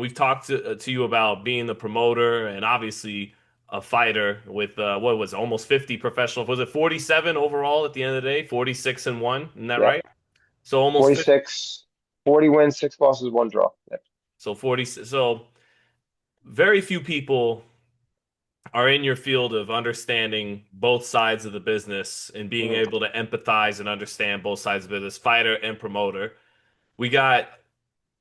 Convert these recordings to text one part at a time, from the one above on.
we've talked to you about being the promoter and obviously a fighter with what was it, almost 50 professional. Was it 47 overall at the end of the day? 46 and one, isn't that Yeah, right? So almost 50. 46, 40 wins, 6 losses, one draw. Yeah. So 40. So very few people are in your field of understanding both sides of the business and being Mhm. able to empathize and understand both sides of the business, fighter and promoter. We got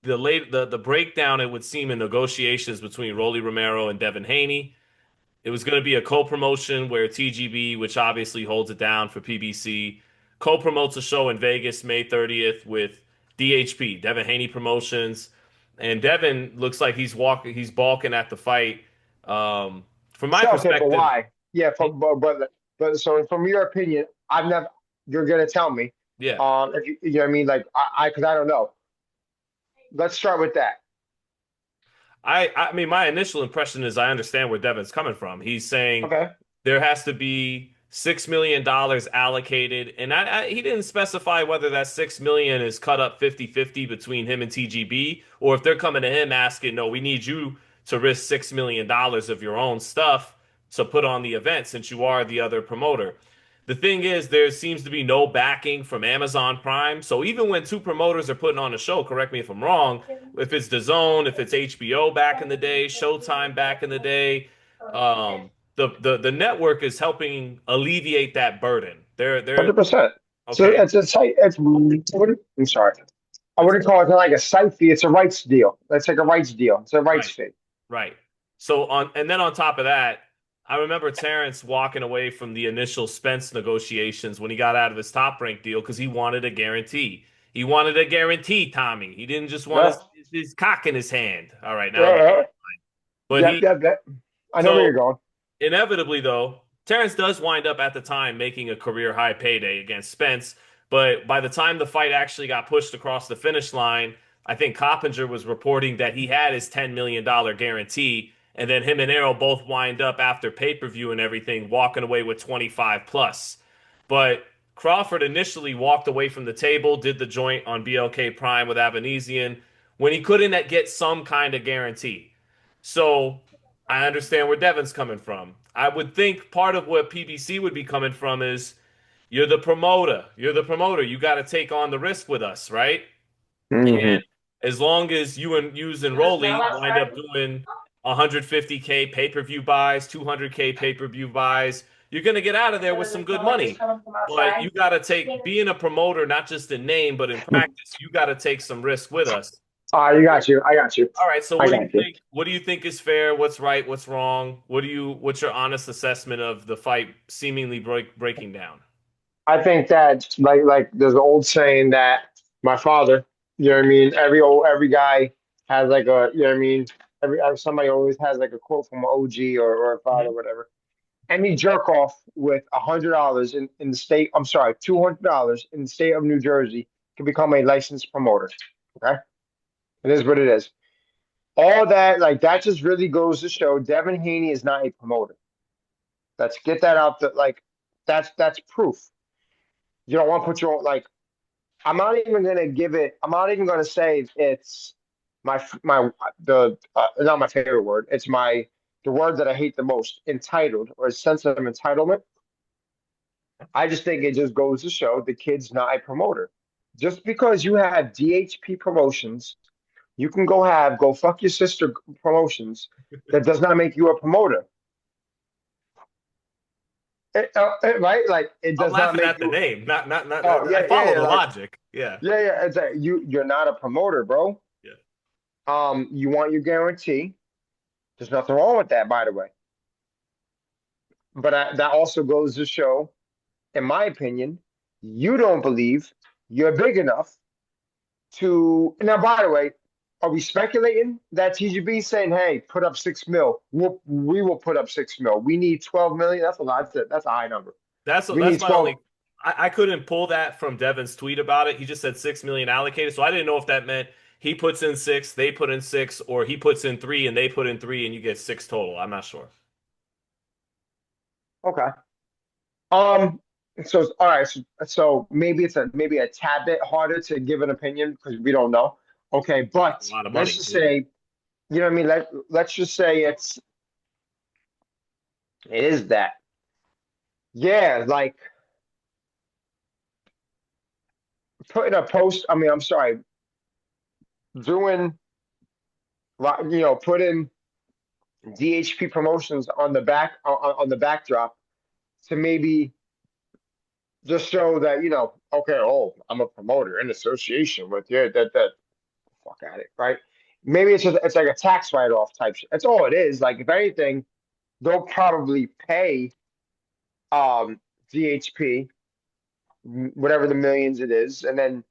the breakdown, it would seem, in negotiations between Rolly Romero and Devin Haney. It was going to be a co-promotion where TGB, which obviously holds it down for PBC, co-promotes a show in Vegas May 30th with DHP, Devin Haney Promotions. And Devin looks like he's balking at the fight. From my So, okay, but perspective, why? Yeah, but so from your opinion, I've never. You're gonna tell me. yeah. If you know what I mean, like because I don't know. Let's start with that. I mean, my initial impression is I understand where Devin's coming from. He's saying Okay. there has to be $6 million allocated, and he didn't specify whether that 6 million is cut up 50-50 between him and TGB, or if they're coming to him asking, no, we need you to risk $6 million of your own stuff to put on the event since you are the other promoter. The thing is, there seems to be no backing from Amazon Prime. So even when two promoters are putting on a show, correct me if I'm wrong, if it's DAZN, if it's HBO back in the day, Showtime back in the day, the network is helping alleviate that burden. They're 100%. So okay, it's a site. I'm sorry. I it's wouldn't call it like a site fee. It's a rights deal. It's like a rights deal. It's a rights right, fee. right. So on and then on top of that, I remember Terrence walking away from the initial Spence negotiations when he got out of his top rank deal because he wanted a guarantee. He wanted a guarantee, Tommy. He didn't just want Yeah. his cock in his hand. All right, now again. Uh, But yep, he yep, yep. I know where so you're going. inevitably, though, Terrence does wind up at the time making a career high payday against Spence. But by the time the fight actually got pushed across the finish line, I think Coppinger was reporting that he had his $10 million guarantee. And then him and Errol both wind up after pay-per-view and everything, walking away with 25 plus. But Crawford initially walked away from the table, did the joint on BLK Prime with Avanesian when he couldn't get some kind of guarantee. So I understand where Devin's coming from. I would think part of what PBC would be coming from is you're the promoter. You're the promoter. You got to take on the risk with us, right? Hmm. And as long as you and Rolly wind up doing 150K pay-per-view buys, 200K pay-per-view buys, you're gonna get out of there with some good money. But you got to take being a promoter, not just in name, but in practice. You got to take some risk with us. You got you. I got you. All right, so I what do you got you. think? What do you think is fair? What's right? What's wrong? What's your honest assessment of the fight seemingly breaking down? I think that like there's an old saying that my father, you know what I mean? Every guy has like a, you know what I mean? Somebody always has like a quote from an OG or a father, Hmm. or whatever. Any jerk off with $100 in the state, I'm sorry, $200 in the state of New Jersey can become a licensed promoter. Okay. It is what it is. All that, like that just really goes to show Devin Haney is not a promoter. Let's get that out that like that's proof. You don't want to put your own like I'm not even gonna give it. I'm not even gonna say it's my the not my favorite word. It's the word that I hate the most. Entitled or a sense of entitlement. I just think it just goes to show the kid's not a promoter. Just because you have DHP promotions, you can go fuck your sister promotions. That does not make you a promoter, right? Like it I'm does not laughing make at the you. name, not. Oh I yeah, follow yeah, the like logic. Yeah, yeah. It's like you're not a promoter, bro. yeah. You want your guarantee. There's nothing wrong with that, by the way. But that also goes to show, in my opinion, you don't believe you're big enough to. Now, by the way, are we speculating that TGB saying, "Hey, put up 6 mil. We will put up 6 mil. We need 12 million." That's a lot. That's a high number. We That's need my 12. only. I couldn't pull that from Devin's tweet about it. He just said 6 million allocated, so I didn't know if that meant he puts in six, they put in six, or he puts in three and they put in three, and you get six total. I'm not sure. Okay. Um. So all right. So maybe it's maybe a tad bit harder to give an opinion because we don't know. Okay, That's a but lot of let's money. just Yeah. say you know what I mean? Let's just say it is that. Yeah, like putting a post. I mean, I'm sorry, doing putting DHP promotions on the on the backdrop to maybe just show that okay, oh, I'm a promoter in association with you. That fuck at it, right? Maybe it's like a tax write off type shit. That's all it is. Like if anything, they'll probably pay um DHP whatever the millions it is, and then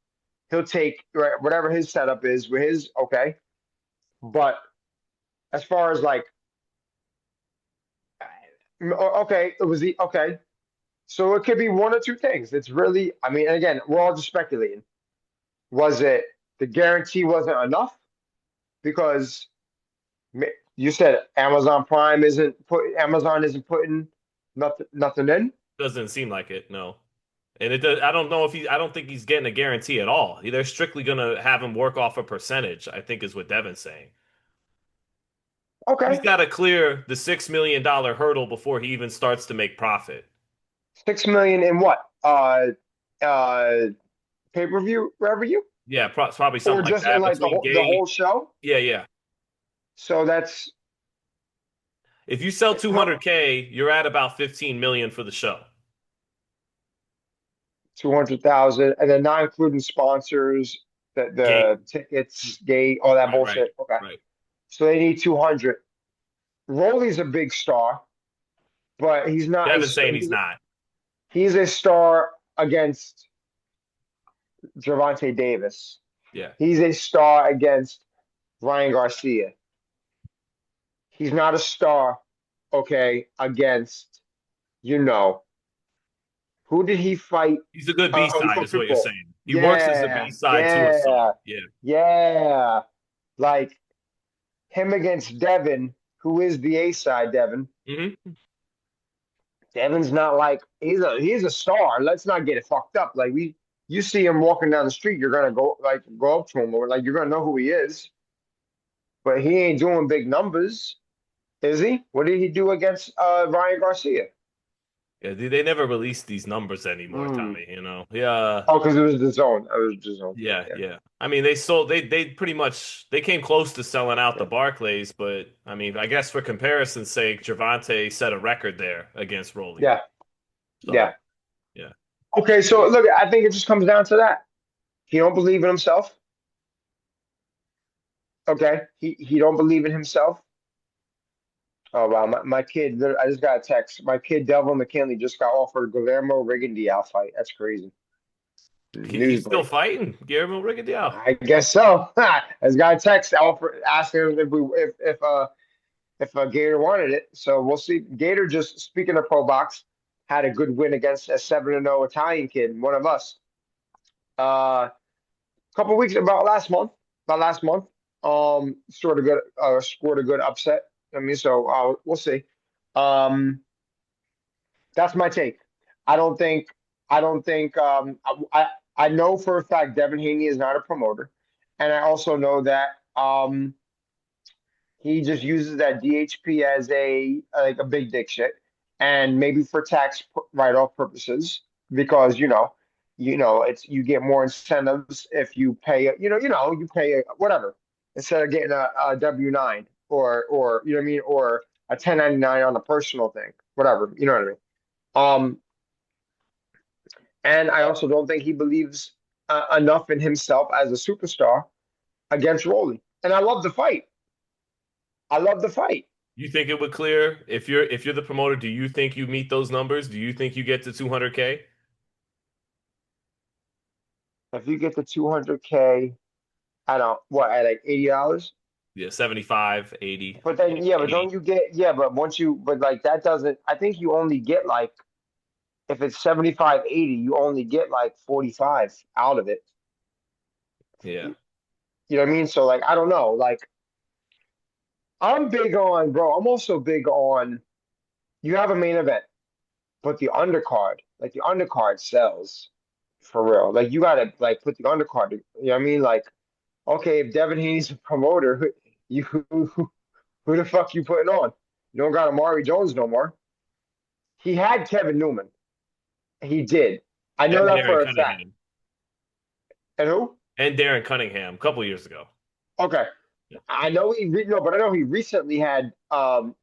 he'll take whatever his setup is with his okay. But as far as like okay, it was the okay. So it could be one or two things. It's really, I mean, again, we're all just speculating. Was it the guarantee wasn't enough? Because you said Amazon isn't putting nothing in. Doesn't seem like it, no. And it does, I don't know if he I don't think he's getting a guarantee at all. They're strictly gonna have him work off a percentage, I think is what Devin's saying. He's Okay, got to clear the $6 million hurdle before he even starts to make profit. 6 million in what? Uh, pay-per-view revenue, Yeah, probably or something like just in that like between the gate. whole show? Yeah, yeah. So that's If you sell how 200K, you're at about 15 million for the show. 200,000, and then not including sponsors, Gate. the tickets, gate, all that Right, right, bullshit. Okay, right. so they need 200. Rolly's a big star, but he's not a Devin's star. saying he's not. He's a star against Gervonta Davis. Yeah. He's a star against Ryan Garcia. He's not a star, okay, against, you know, who did he fight? He's a good B side, For is what you're football. saying. He works as a Yeah, B side to a yeah, star. Yeah. yeah. Like him against Devin, who is the A side, Devin. Hmm. Devin's not like he's a star. Let's not get it fucked up. Like you see him walking down the street, you're gonna go up to him or like you're gonna know who he is. But he ain't doing big numbers, is he? What did he do against Ryan Garcia? Yeah, they never release these numbers anymore, Mm. Tommy, you know. Yeah. Oh, because it was the zone. I was the zone. Yeah, Yeah, yeah. I mean, they pretty much they came close to selling out the yeah, Barclays, but I mean, I guess for comparison's sake, Gervonta set a record there against Rolly. yeah, yeah. So, yeah. Okay, so look, I think it just comes down to that. He don't believe in himself. Okay, he don't believe in himself. Oh wow, my kid. I just got a text. My kid Delvin McKinley just got offered Guillermo Rigondeaux fight. That's crazy. He's News still break. fighting Guillermo Rigondeaux. I guess so. I just got a text offer asking him if Gator wanted it. So we'll see. Gator, just speaking of pro box, had a good win against a 7-0 Italian kid, one of us. A couple weeks about last month. Sort of good. Scored a good upset. I mean, so we'll see. Um, that's my take. I don't think. I don't think. I know for a fact Devin Haney is not a promoter, and I also know that he just uses that DHP as a like a big dick shit, and maybe for tax write-off purposes because it's you get more incentives if you pay you pay whatever instead of getting a W-9 or you know what I mean or a 1099 on a personal thing, whatever, you know what I mean. Um, and I also don't think he believes enough in himself as a superstar against Rolly. And I love the fight. I love the fight. You think it would clear if you're the promoter? Do you think you meet those numbers? Do you think you get to 200K? If you get the 200K, I don't what at like $80. Yeah, 75, 80, But then yeah, but don't 80. you get but once you but like that doesn't I think you only get like if it's 75, 80, you only get like 45 out of it. Yeah. You know what I mean? So like I don't know. Like I'm big on bro, I'm also big on you have a main event, but the undercard, like the undercard sells for real. Like you gotta like put the undercard, you know what I mean? Like, okay, if Devin Haney's a promoter, You who the fuck you putting on? You don't got Amari Jones no more. He had Kevin Newman. He did. I know And that Darren for a fact. Cunningham. And who? And Darren Cunningham a couple years ago. Okay. Yeah. I know no, but I know he recently had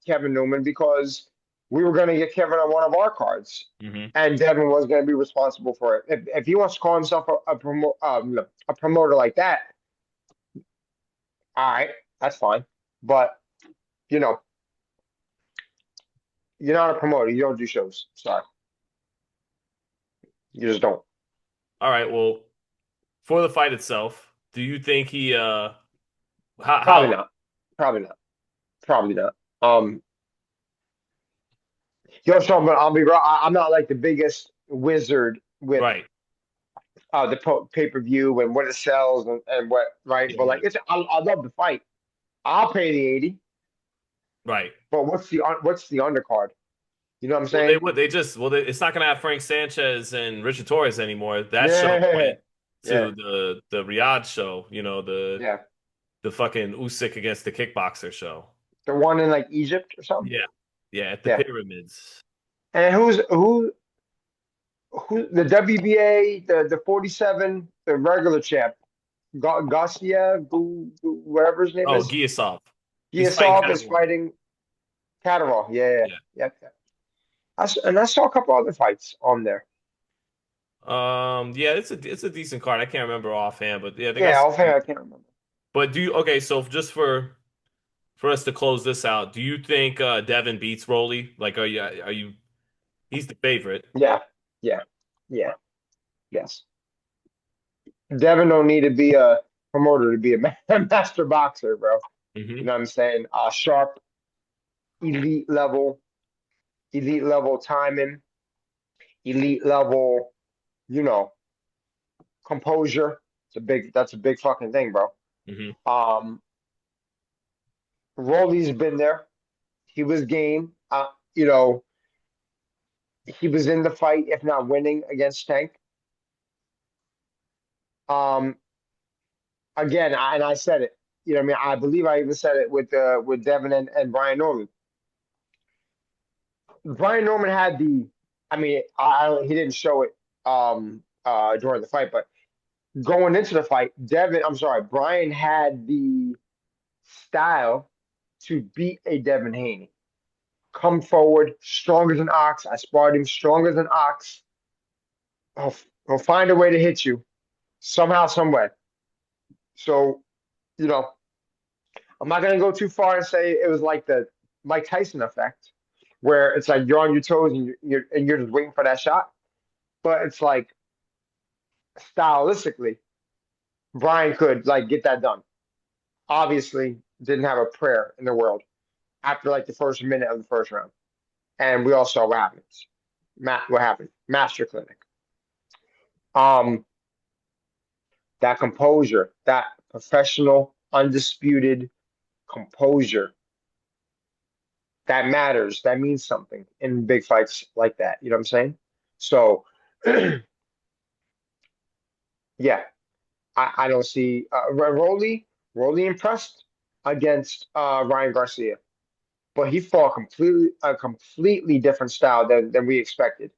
Kevin Newman because we were going to get Kevin on one of our cards, Hmm. and Devin was going to be responsible for it. If he wants to call himself a promoter like that, all right, that's fine. But you know, you're not a promoter. You don't do shows. Sorry, you just don't. All right. Well, for the fight itself, do you think he Probably how not. Probably not. Probably not. Yo, Sean, but I'll be right. I'm not like the biggest wizard with right? the pay-per-view and what it sells and what, right? Yeah, But like yeah. I love the fight. I'll pay the 80, Right. but what's the undercard? You know what I'm Well, they saying? would they just well it's not gonna have Frank Sanchez and Richard Torres anymore. That show Yeah, went yeah, to the Riyadh show, yeah. the fucking Usyk against the kickboxer show. The one in like Egypt or something. Yeah. Yeah, at the Yeah. pyramids. And who the WBA, the 47, the regular champ, Garcia, whatever his name Oh, is. Giasov. He's fighting Giasov is Catterall. fighting Catterall. Yeah, yeah, Yeah. yeah. Yeah. And I saw a couple other fights on there. Yeah, it's a decent card. I can't remember offhand, but yeah, they got Yeah, some offhand I can't remember. but do you okay, so just for us to close this out, do you think Devin beats Rolly? Like are you he's the favorite. Yeah, yeah, yeah, yes. Devin don't need to be a promoter to be a master boxer, bro. You Hmm. know what I'm saying? Sharp, elite level, elite level timing, elite level, you know, composure. That's a big fucking thing, bro. Hmm. Um, Rolly's been there. He was game. You know, he was in the fight, if not winning, against Tank. Um, again, and I said it. You know, what I mean, I believe I even said it with Devin and Brian Norman. Brian Norman had the. I mean, he didn't show it during the fight, but going into the fight, I'm sorry, Brian had the style to beat a Devin Haney. Come forward, strong as an ox. I sparred him strong as an ox. He'll, he'll find a way to hit you somehow, some way. So, you know, I'm not gonna go too far and say it was like the Mike Tyson effect, where it's like you're on your toes and you're just waiting for that shot. But it's like stylistically, Brian could like get that done. Obviously, didn't have a prayer in the world after like the first minute of the first round, and we all saw what happens. What happened? Master Clinic. Um, that composure, that professional, undisputed composure, that matters. That means something in big fights like that. You know what I'm saying? So, yeah, I don't see Rolly impressed against Ryan Garcia, but he fought a completely different style than we expected.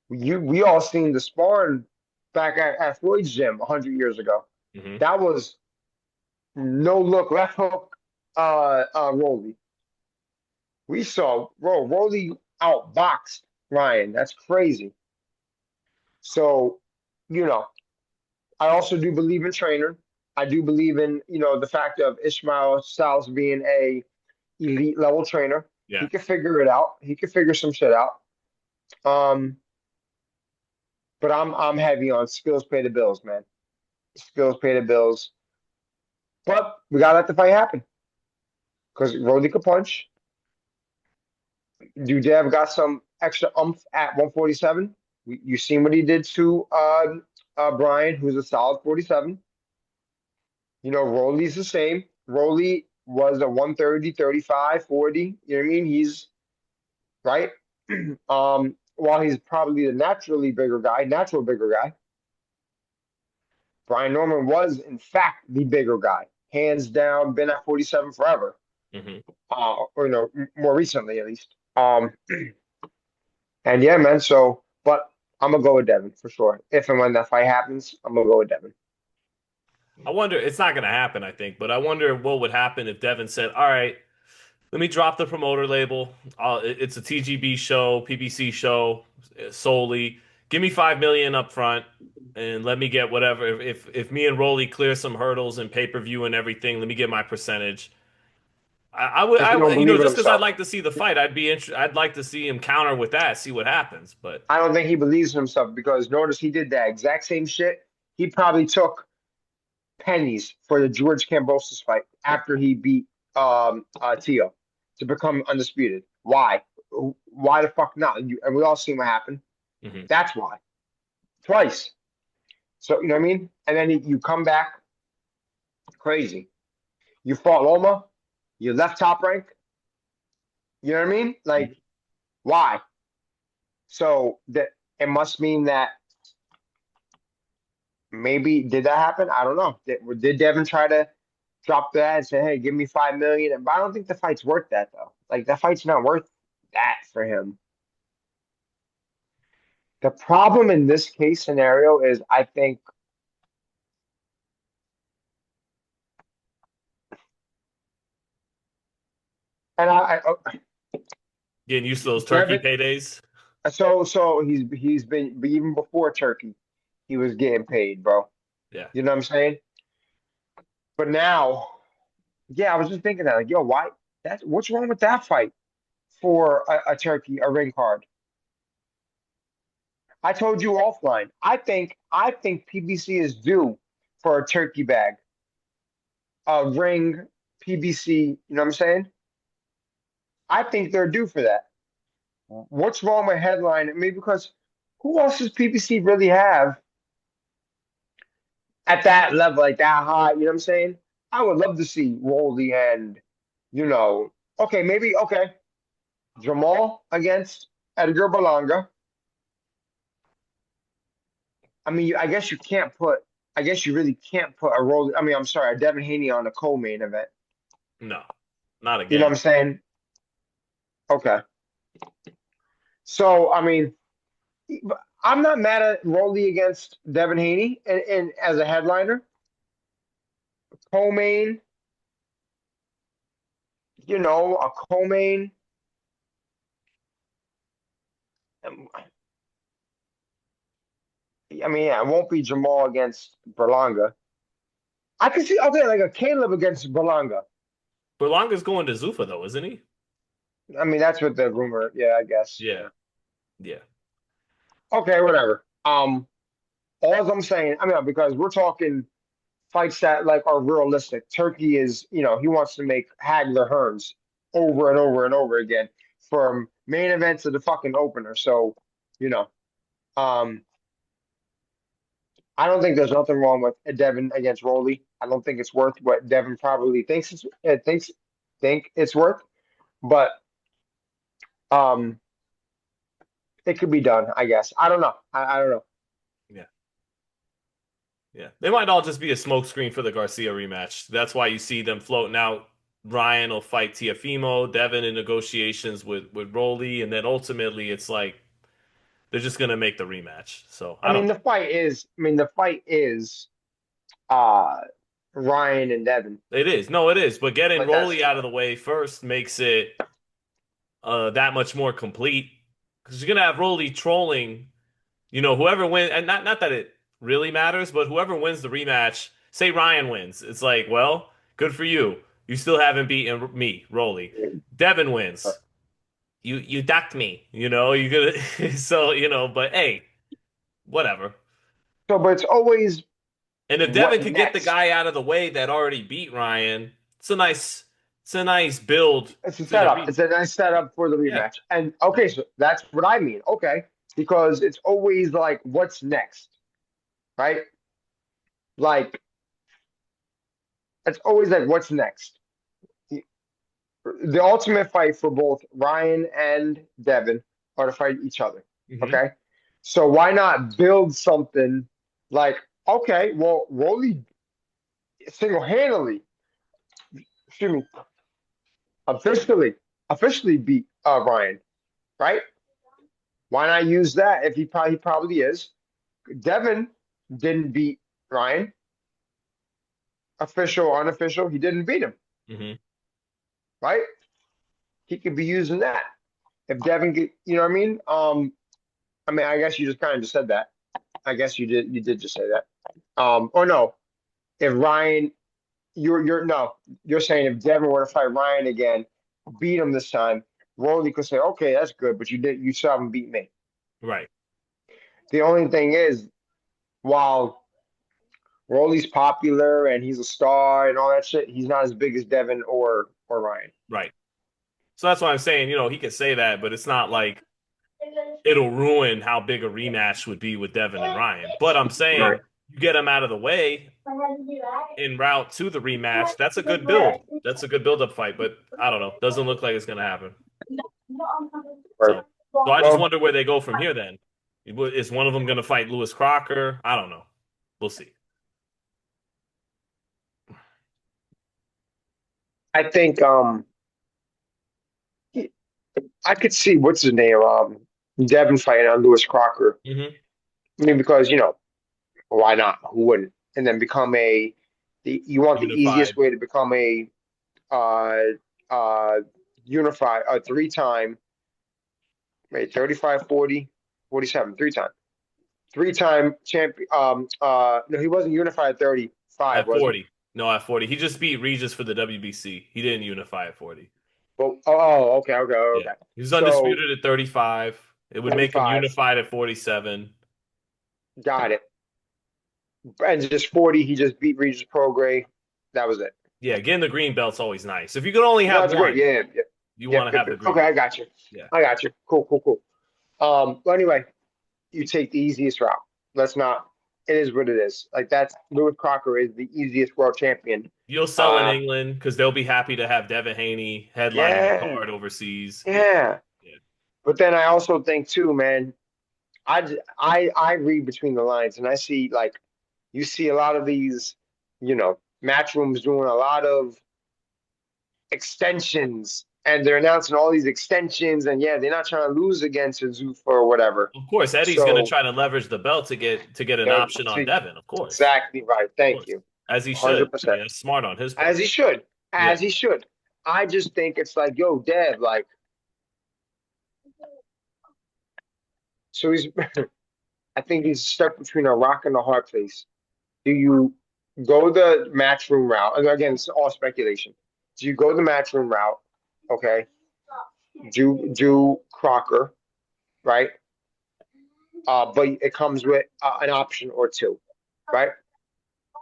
We all seen the sparring back at Floyd's gym 100 years ago. Hmm. That was no look left hook Rolly. We saw Rolly outboxed Ryan. That's crazy. So, you know, I also do believe in trainer. I do believe in, the fact of Ishmael Styles being a elite level trainer. Yeah. He could figure it out. He could figure some shit out. Um, but I'm heavy on skills pay the bills, man. Skills pay the bills. But we gotta let the fight happen. Because Rolly could punch. Dev got some extra umph at 147. You seen what he did to Brian, who's a solid 47. Rolly's the same. Rolly was a 130, 35, 40. You know what I mean? He's right. While he's probably the natural bigger guy, Brian Norman was in fact the bigger guy. hands down, been at 47 forever. Hmm. Or more recently at least. And yeah, man. So, but I'm gonna go with Devin for sure. If and when that fight happens, I'm gonna go with Devin. I wonder, it's not going to happen, I think, but I wonder what would happen if Devin said, all right, let me drop the promoter label. It's a TGB show, PBC show solely. Give me 5 million up front and let me get whatever. If me and Rolly clear some hurdles and pay-per-view and everything, let me get my percentage. I would, Because he don't believe in just because I'd himself. like to see the fight, I'd like to see him counter with that, see what happens. But I don't think he believes in himself because notice he did that exact same shit. He probably took pennies for the George Kambosos fight after he beat Tio to become undisputed. Why? Why the fuck not? And we all seen what happened. mhm. That's why. Twice. So you know what I mean? And then you come back crazy. You fought Loma, you left Top Rank. You know what I mean? Like, why? So that it must mean that maybe did that happen? I don't know. Did Devin try to drop that and say, "Hey, give me 5 million"? But I don't think the fight's worth that though. Like that fight's not worth that for him. The problem in this case scenario is I think, and Getting used to those turkey Devin. paydays. So he's been even before Turkey, he was getting paid, bro. Yeah. You know what I'm saying? But now, yeah, I was just thinking that, like, yo, why? That's what's wrong with that fight for a Turkey, a ring card? I told you offline. I think PBC is due for a turkey bag, a ring, PBC. You know what I'm saying? I think they're due for that. What's wrong with headline? Maybe because who else does PBC really have at that level, like that high? You know what I'm saying? I would love to see Roldy and, you know, okay, maybe okay, Jamal against Edgar Berlanga. I mean, I guess you can't put. I guess you really can't put a roll. I mean, I'm sorry, a Devin Haney on a co-main event. No, not You know what again. I'm saying? Okay. So I mean, I'm not mad at Rolly against Devin Haney and as a headliner, co-main. You know, a co-main. um, I mean, yeah, it won't be Jamal against Berlanga. I can see okay, like a Caleb against Berlanga. Berlanga's going to Zuffa though, isn't he? I mean, that's what the rumor. Yeah, I guess. Yeah. Yeah. Yeah. Okay, whatever. All I'm saying, I mean, because we're talking fights that like are realistic. Turkey is, he wants to make Hagler Hearns over and over and over again from main event to the fucking opener. So, you know, um, I don't think there's nothing wrong with Devin against Rolly. I don't think it's worth what Devin probably think it's worth, but um, it could be done. I guess. I don't know. I don't know. Yeah. Yeah. They might all just be a smokescreen for the Garcia rematch. That's why you see them floating out. Ryan will fight Tiafimo, Devin in negotiations with Rolly, and then ultimately it's like they're just gonna make the rematch. So I I don't mean, know. the fight is uh Ryan and Devin. It is. No, it is. But getting Like that's Rolly out of the way first makes it that much more complete. Because you're gonna have Rolly trolling, whoever wins, and not that it really matters, but whoever wins the rematch, say Ryan wins, it's like, well, good for you. You still haven't beaten me, Rolly. Devin wins. You ducked me. You gonna so but hey, whatever. so, but it's always And if what Devin could get the next. guy out of the way that already beat Ryan, it's a nice build It's a to the setup. rematch. It's a nice setup for the Yeah. rematch. And okay, so that's what I mean. Okay, because it's always like, what's next, right? Like it's always like, what's next? The ultimate fight for both Ryan and Devin are to fight each other. Hmm. Okay, so why not build something like, okay, well, Rolly single-handedly. excuse me, officially beat Ryan, right? Why not use that if he probably is? Devin didn't beat Ryan, official, unofficial. He didn't beat him, Hmm. right? He could be using that. If Devin get, you know what I mean, I guess you just kind of just said that. I guess you did just say that. Or no, if Ryan, you're no, you're saying if Devin were to fight Ryan again, beat him this time, Rolly could say, okay, that's good, but you still haven't beat me. Right. The only thing is, while Rolly's popular and he's a star and all that shit, he's not as big as Devin or Ryan. Right. So that's why I'm saying, he could say that, but it's not like it'll ruin how big a rematch would be with Devin and Ryan. But I'm Right. saying you get them out of the way en route to the rematch. That's a good build. That's a good build-up fight, but I don't know. Doesn't look like it's going to happen. Right. So I just Well, wonder where they go from here then. Is one of them going to fight Lewis Crocker? I don't know. We'll see. I think I could see what's his name Devin fighting on Lewis Crocker. Hmm. I mean, because why not? Who wouldn't? And then become you want the easiest Unified way to become a uh uh unified a three-time, wait, 35, 40, 47, three-time champion. No, he wasn't unified at 35, at was he? 40. No, at 40. He just beat Regis for the WBC. He didn't unify at 40. But oh, okay, okay, Yeah. okay. He's So undisputed at 35. It would make him 35, unified at 47. got it. And just 40, he just beat Regis Prograis. That was it. Yeah, getting the green belt's always nice. If you could only No, have it's great. one, Yeah, yeah, you yeah, want to yeah, have yeah. the green Okay, I belt. got you. Yeah. I got you. Cool, cool, cool. But anyway, you take the easiest route. Let's not. It is what it is. Like that's Lewis Crocker is the easiest world champion. You'll sell in Uh, England because they'll be happy to have Devin Haney headlining a yeah, card overseas. Yeah. yeah. Yeah. But then I also think too, man. I read between the lines and I see like you see a lot of these, match rooms doing a lot of extensions and they're announcing all these extensions and yeah, they're not trying to lose against Zuffa or whatever. Of course, Eddie's going to So try to leverage the belt to get an they're option on Devin. Of course. exactly right. Of Thank course. you. As he should. I 100%. mean, that's smart on his As part. he should. Yeah. As he should. I just think it's like, yo, Dev, like, so he's, I think he's stuck between a rock and a hard place. Do you go the matchroom route? And again, it's all speculation. Do you go the matchroom route? Okay. Do Crocker, right? But it comes with an option or two, right?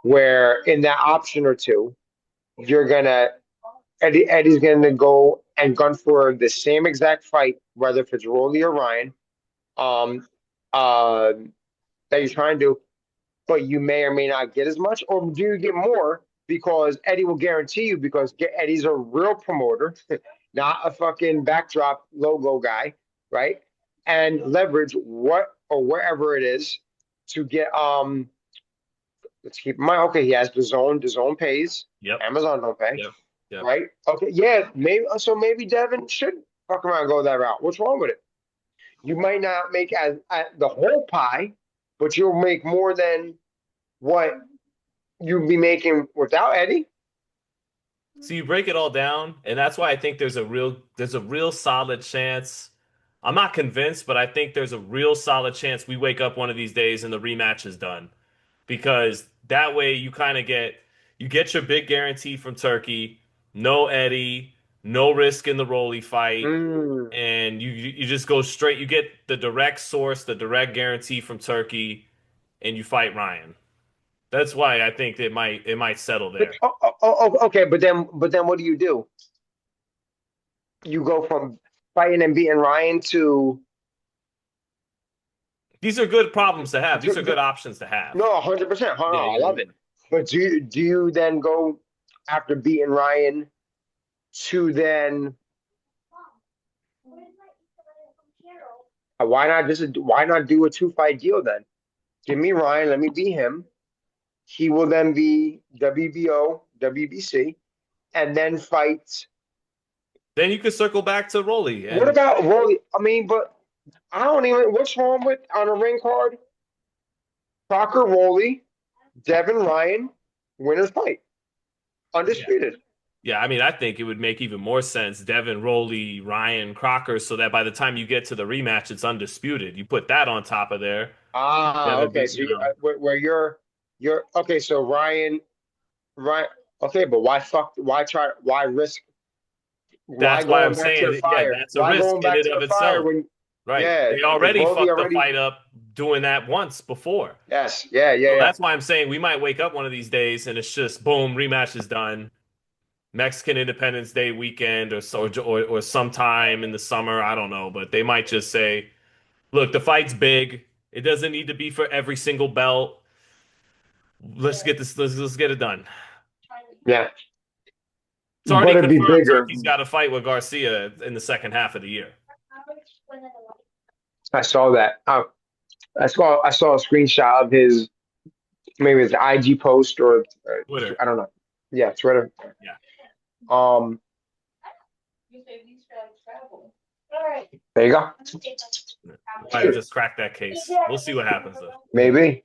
Where in that option or two, you're gonna Eddie's gonna go and gun for the same exact fight, whether if it's Rolly or Ryan, um, uh, that you're trying to do, but you may or may not get as much, or do you get more because Eddie will guarantee you because Eddie's a real promoter, not a fucking backdrop logo guy, right? And leverage what or wherever it is to get let's keep in mind, okay, he has the zone pays, Yep. Amazon don't pay, Yep. Yep. right? Okay, yeah, maybe Devin should fuck around and go that route. What's wrong with it? You might not make as the whole pie, but you'll make more than what you'd be making without Eddie. So you break it all down, and that's why I think there's a real solid chance. I'm not convinced, but I think there's a real solid chance we wake up one of these days and the rematch is done. Because that way you get your big guarantee from Turkey, no Eddie, no risk in the Rolly fight, Mm. and you just go straight. You get the direct source, the direct guarantee from Turkey, and you fight Ryan. That's why I think it might settle But there. okay, but then what do? You go from fighting and beating Ryan These are good problems to have. These are to good options to have. no, 100%. No, Yeah, I yeah, love it. yeah. But do you then go after beating Ryan to then why not do a two-fight deal then? Give me Ryan, let me beat him. He will then be WBO, WBC. and then fight. Then you could circle back to Rolly What and about Rolly? I mean, but I don't even. What's wrong with on a ring card? Crocker, Rolly, Devin, Ryan, winners fight, yeah. undisputed. Yeah, I mean, I think it would make even more sense. Devin, Rolly, Ryan, Crocker, so that by the time you get to the rematch, it's undisputed. You put that on top of there. Ah, Devin okay. beat, So where you're okay. So Ryan. Okay, but why fuck? Why try? Why risk? Why that's why I'm going back to the saying, yeah, fire? that's a Why risk going in back and to of the fire itself. when? Right. Yeah, They because already Rolly fucked the already. fight up doing that once before. Yes, yeah, yeah, So yeah. that's why I'm saying we might wake up one of these days and it's just boom, rematch is done. Mexican Independence Day weekend or sometime in the summer, I don't know, but they might just say, look, the fight's big. It doesn't need to be for every single belt. Let's get it done. Yeah, It's but already it'd be confirmed bigger. Turkey's got a fight with Garcia in the second half of the year. I saw that. I saw a screenshot of his maybe his IG post or Twitter. I don't know. Yeah, Twitter. Yeah. Um, there you go. Might have just cracked that case. We'll see what happens though. Maybe.